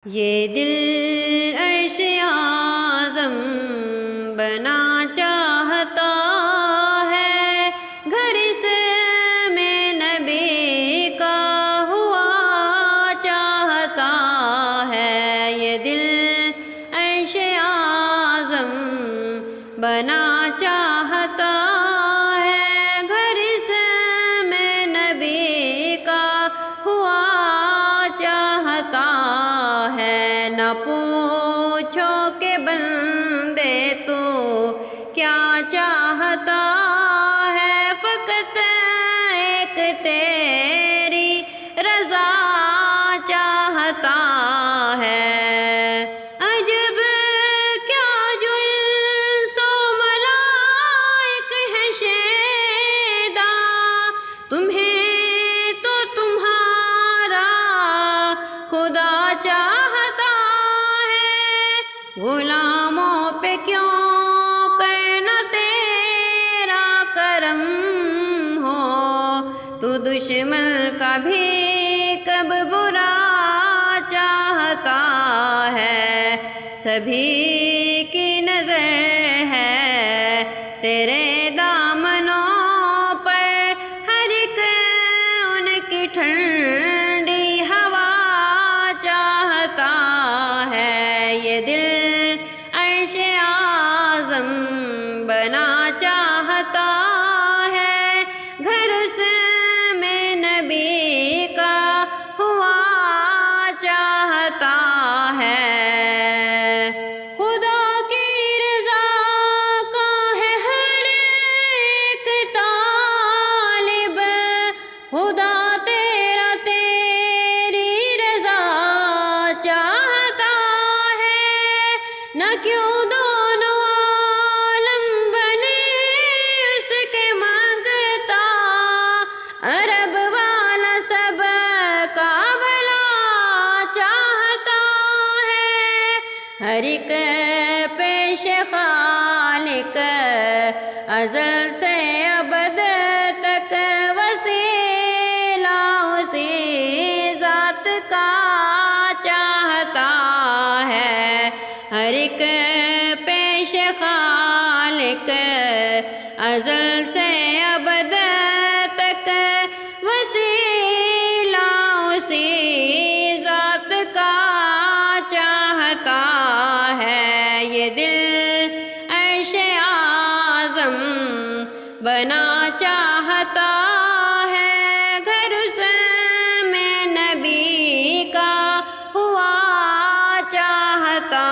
یہ دل عرش اعظم بنا چاہتا ہے، گھر اس میں نبی کا ہوا چاہتا ہے۔ یہ دل عرش اعظم بنا چاہتا ہے، گھر اس میں نبی کا ہوا چاہتا ہے۔ نہ پوچھو کہ بندے تو کیا چاہتا ہے، فقط ایک تیری رضا چاہتا ہے۔ عجب کیا جنس و ملائک ہے شیدا، تمہیں تو تمہارا خدا چاہتا ہے۔ غلاموں پہ کیوں کرنا تیرا کرم ہو، تو دشمن کا بھی کب برا چاہتا ہے۔ سبھی کی نظر ہے تیرے دامنوں پر، ہر ایک ان کی ٹھنڈی ہوا چاہتا ہے۔ یہ دل عرش اعظم بنا چاہتا ہے، گھر اس میں نبی کا ہوا چاہتا ہے۔ خدا کی رضا کا ہے ہر ایک طالب، خدا تیرا تیری رضا چاہتا ہے۔ نہ کیوں دونوں عالم بنے اس کے مانگتا، عرب والا سب کا بھلا چاہتا ہے۔ ہر ایک پیش خالق ازل سے ابد تک، وسیلہ اسی ذات کا چاہتا ہے۔ ہر ایک پیش خالق ازل سے ابد تک، وسیلہ اسی ذات کا چاہتا ہے۔ یہ دل عرش اعظم بنا چاہتا ہے، گھر اس میں نبی کا ہوا چاہتا